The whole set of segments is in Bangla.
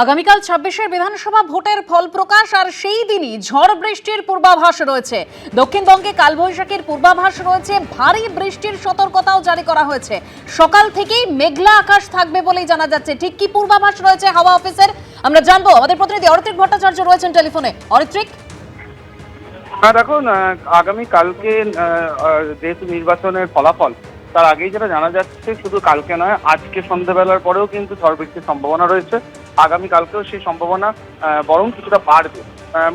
আগামীকাল ২৬ বিধানসভা ভোটের ফল প্রকাশ আর সেই দিনই ঝড় বৃষ্টির পূর্বাভাস রয়েছে। দক্ষিণবঙ্গে কালবৈশাখীর পূর্বাভাস রয়েছে, ভারী বৃষ্টির সতর্কতাও জারি করা হয়েছে। সকাল থেকেই মেঘলা আকাশ থাকবে বলেই জানা যাচ্ছে। ঠিক কি পূর্বাভাস রয়েছে হাওয়া অফিসের আমরা জানবো। আমাদের প্রতিনিধি অরিত্রিক ভট্টাচার্য রয়েছেন টেলিফোনে। অরিত্রিক, দেখুন, আগামী কালকে যেহেতু নির্বাচনের ফলাফল তার আগেই যেটা জানা যাচ্ছে, শুধু কালকে নয় আজকে সন্ধ্যাবেলার পরেও কিন্তু ঝড় বৃষ্টির সম্ভাবনা রয়েছে। আগামী কালকেও সেই সম্ভাবনা বরং কিছুটা বাড়বে।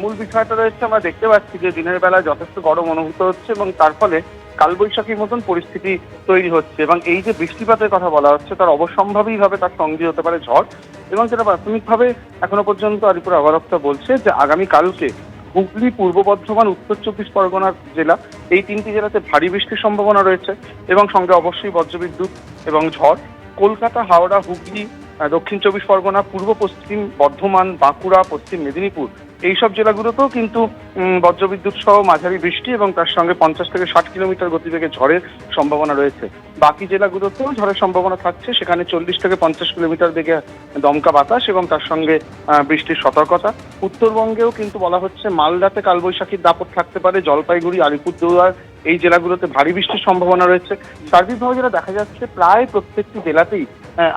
মূল বিষয়টা রয়েছে, আমরা দেখতে পাচ্ছি যে দিনের বেলা যথেষ্ট গরম অনুভূত হচ্ছে এবং তার ফলে কালবৈশাখীর মতন পরিস্থিতি তৈরি হচ্ছে এবং এই যে বৃষ্টিপাতের কথা বলা হচ্ছে তার অবশ্যম্ভাবীভাবে তার সঙ্গে হতে পারে ঝড়। এবং যেটা প্রাথমিকভাবে এখনো পর্যন্ত আলিপুর আবহাওয়া দপ্তর বলছে যে আগামী কালকে হুগলি, পূর্ব বর্ধমান, উত্তর চব্বিশ পরগনার জেলা, এই তিনটি জেলাতে ভারী বৃষ্টির সম্ভাবনা রয়েছে এবং সঙ্গে অবশ্যই বজ্রবিদ্যুৎ এবং ঝড়। কলকাতা, হাওড়া, হুগলি, দক্ষিণ চব্বিশ পরগনা, পূর্ব পশ্চিম বর্ধমান, বাঁকুড়া, পশ্চিম মেদিনীপুর এইসব জেলাগুলোতেও কিন্তু বজ্রবিদ্যুৎ সহ মাঝারি বৃষ্টি এবং তার সঙ্গে 50 থেকে 60 কিলোমিটার গতিবেগে ঝড়ের সম্ভাবনা রয়েছে। বাকি জেলাগুলোতেও ঝড়ের সম্ভাবনা থাকছে, সেখানে 40 থেকে 50 কিলোমিটার বেগে দমকা বাতাস এবং তার সঙ্গে বৃষ্টির সতর্কতা। উত্তরবঙ্গেও কিন্তু বলা হচ্ছে মালদাতে কালবৈশাখীর দাপট থাকতে পারে, জলপাইগুড়ি, আলিপুরদুয়ার এই জেলাগুলোতে ভারী বৃষ্টির সম্ভাবনা রয়েছে। সার্বিকভাবে যেটা দেখা যাচ্ছে, প্রায় প্রত্যেকটি জেলাতেই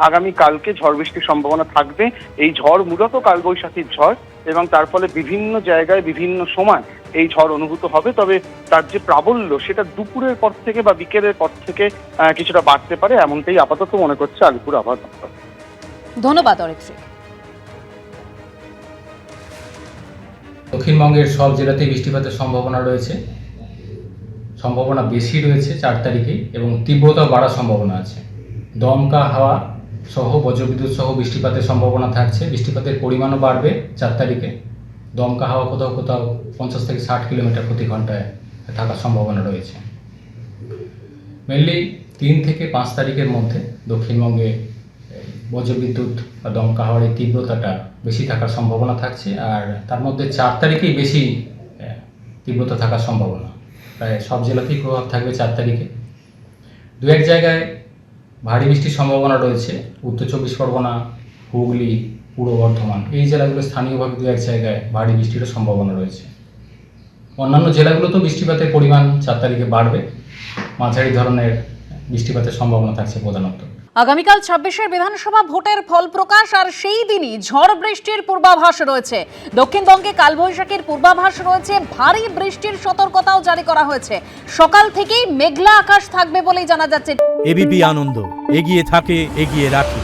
আগামী কালকে ঝড় বৃষ্টির সম্ভাবনা থাকবে। এই ঝড় মূলত কালবৈশাখীর ঝড় এবং তার ফলে বিভিন্ন জায়গায় বিভিন্ন সময় এই ঝড় অনুভূত হবে। তবে তার যে প্রাবল্য সেটা দুপুরের পর থেকে বা বিকেলের পর থেকে কিছুটা বাড়তে পারে, এমনটাই আপাতত মনে করছে আলিপুর আবহাওয়া দপ্তর। ধন্যবাদ অরিত্রিক। দক্ষিণবঙ্গের সব জেলাতেই বৃষ্টিপাতের সম্ভাবনা রয়েছে, সম্ভাবনা বেশি রয়েছে 4 তারিখে এবং তীব্রতা বাড়ার সম্ভাবনা আছে। দমকা হাওয়া সহ বজ্রবিদ্যুৎ সহ বৃষ্টিপাতের সম্ভাবনা থাকছে। বৃষ্টিপাতের পরিমাণও বাড়বে 4 তারিখে। দমকা হাওয়া কোথাও কোথাও 50 থেকে 60 কিলোমিটার প্রতি ঘন্টায় থাকার সম্ভাবনা রয়েছে। মেনলি 3 থেকে 5 তারিখের মধ্যে দক্ষিণবঙ্গে বজ্রবিদ্যুৎ বা দমকা হাওয়ার এই তীব্রতাটা বেশি থাকার সম্ভাবনা থাকছে। আর তার মধ্যে 4 তারিখেই বেশি তীব্রতা থাকার সম্ভাবনা। প্রায় সব জেলাতেই প্রভাব থাকবে 4 তারিখে। দু এক জায়গায় ভারী বৃষ্টির সম্ভাবনা রয়েছে। উত্তর চব্বিশ পরগনা, হুগলি, পূর্ব বর্ধমান এই জেলাগুলো স্থানীয়ভাবে দু এক জায়গায় ভারী বৃষ্টিরও সম্ভাবনা রয়েছে। অন্যান্য জেলাগুলোতেও বৃষ্টিপাতের পরিমাণ 4 তারিখে বাড়বে। মাঝারি ধরনের বৃষ্টিপাতের সম্ভাবনা থাকছে প্রধানত। আগামীকাল ২৬ বিধানসভা ভোটের ফল প্রকাশ আর সেই দিনই ঝড় বৃষ্টির পূর্বাভাস রয়েছে। দক্ষিণবঙ্গে কালবৈশাখীর পূর্বাভাস রয়েছে, ভারী বৃষ্টির সতর্কতাও জারি করা হয়েছে। সকাল থেকেই মেঘলা আকাশ থাকবে বলেই জানা যাচ্ছে। এবিপি আনন্দ, এগিয়ে থাকে, এগিয়ে রাখে।